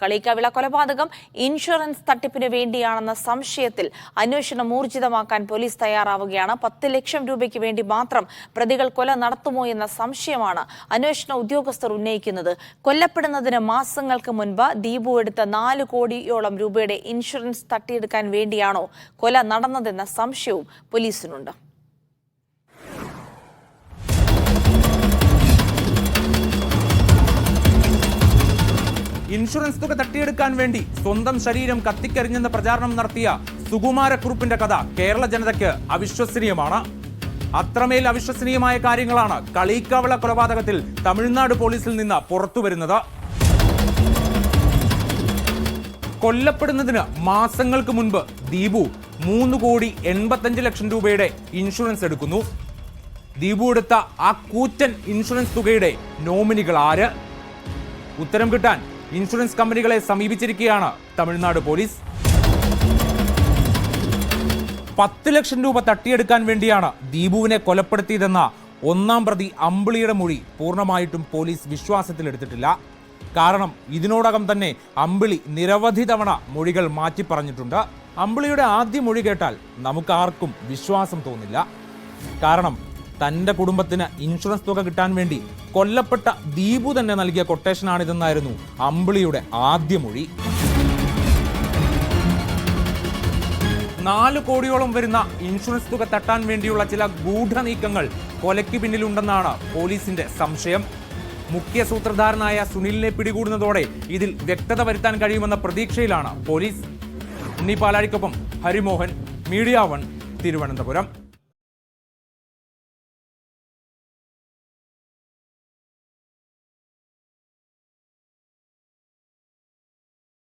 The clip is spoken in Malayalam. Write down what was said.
കളിക്കാവിള കൊലപാതകം ഇൻഷുറൻസ് തട്ടിപ്പിന് വേണ്ടിയാണെന്ന സംശയത്തിൽ അന്വേഷണം ഊർജിതമാക്കാൻ പോലീസ് തയ്യാറാവുകയാണ്. 10 ലക്ഷം രൂപയ്ക്ക് വേണ്ടി മാത്രം പ്രതികൾ കൊല നടത്തുമോ എന്ന സംശയമാണ് അന്വേഷണ ഉദ്യോഗസ്ഥർ ഉന്നയിക്കുന്നത്. കൊല്ലപ്പെടുന്നതിന് മാസങ്ങൾക്ക് മുൻപ് ദീപു എടുത്ത 4 കോടിയോളം രൂപയുടെ ഇൻഷുറൻസ് തട്ടിയെടുക്കാൻ വേണ്ടിയാണോ കൊല നടന്നതെന്ന സംശയവും പോലീസിനുണ്ട്. ഇൻഷുറൻസ് തുക തട്ടിയെടുക്കാൻ വേണ്ടി സ്വന്തം ശരീരം കത്തിക്കരിഞ്ഞെന്ന് പ്രചാരണം നടത്തിയ സുകുമാരക്കുറുപ്പിന്റെ കഥ കേരള ജനതയ്ക്ക് അവിശ്വസനീയമാണ്. അത്രമേൽ അവിശ്വസനീയമായ കാര്യങ്ങളാണ് കളിക്കാവിള കൊലപാതകത്തിൽ തമിഴ്നാട് പോലീസിൽ നിന്ന് പുറത്തുവരുന്നത്. കൊല്ലപ്പെടുന്നതിന് മാസങ്ങൾക്ക് മുൻപ് ദീപു 3,85 ലക്ഷം രൂപയുടെ ഇൻഷുറൻസ് എടുക്കുന്നു. ദീപു എടുത്ത ആ കൂറ്റൻ ഇൻഷുറൻസ് തുകയുടെ നോമിനികൾ ആര്? ഉത്തരം കിട്ടാൻ ഇൻഷുറൻസ് കമ്പനികളെ സമീപിച്ചിരിക്കുകയാണ് തമിഴ്നാട് പോലീസ്. 10 ലക്ഷം രൂപ തട്ടിയെടുക്കാൻ വേണ്ടിയാണ് ദീപുവിനെ കൊലപ്പെടുത്തിയതെന്ന ഒന്നാം പ്രതി അമ്പിളിയുടെ മൊഴി പൂർണ്ണമായിട്ടും പോലീസ് വിശ്വാസത്തിലെടുത്തിട്ടില്ല. കാരണം ഇതിനോടകം തന്നെ അമ്പിളി നിരവധി തവണ മൊഴികൾ മാറ്റി പറഞ്ഞിട്ടുണ്ട്. അമ്പിളിയുടെ ആദ്യ മൊഴി കേട്ടാൽ നമുക്കാർക്കും വിശ്വാസം തോന്നില്ല. കാരണം തൻ്റെ കുടുംബത്തിന് ഇൻഷുറൻസ് തുക കിട്ടാൻ വേണ്ടി കൊല്ലപ്പെട്ട ദീപു തന്നെ നൽകിയ കൊട്ടേഷനാണിതെന്നായിരുന്നു അമ്പിളിയുടെ ആദ്യ മൊഴി. 4 കോടിയോളം വരുന്ന ഇൻഷുറൻസ് തുക തട്ടാൻ വേണ്ടിയുള്ള ചില ഗൂഢനീക്കങ്ങൾ കൊലയ്ക്ക് പിന്നിലുണ്ടെന്നാണ് പോലീസിന്റെ സംശയം. മുഖ്യ സൂത്രധാരനായ സുനിലിനെ പിടികൂടുന്നതോടെ ഇതിൽ വ്യക്തത വരുത്താൻ കഴിയുമെന്ന പ്രതീക്ഷയിലാണ് പോലീസ്. ഉണ്ണി പാലാഴിക്കൊപ്പം ഹരിമോഹൻ, മീഡിയ 1, തിരുവനന്തപുരം.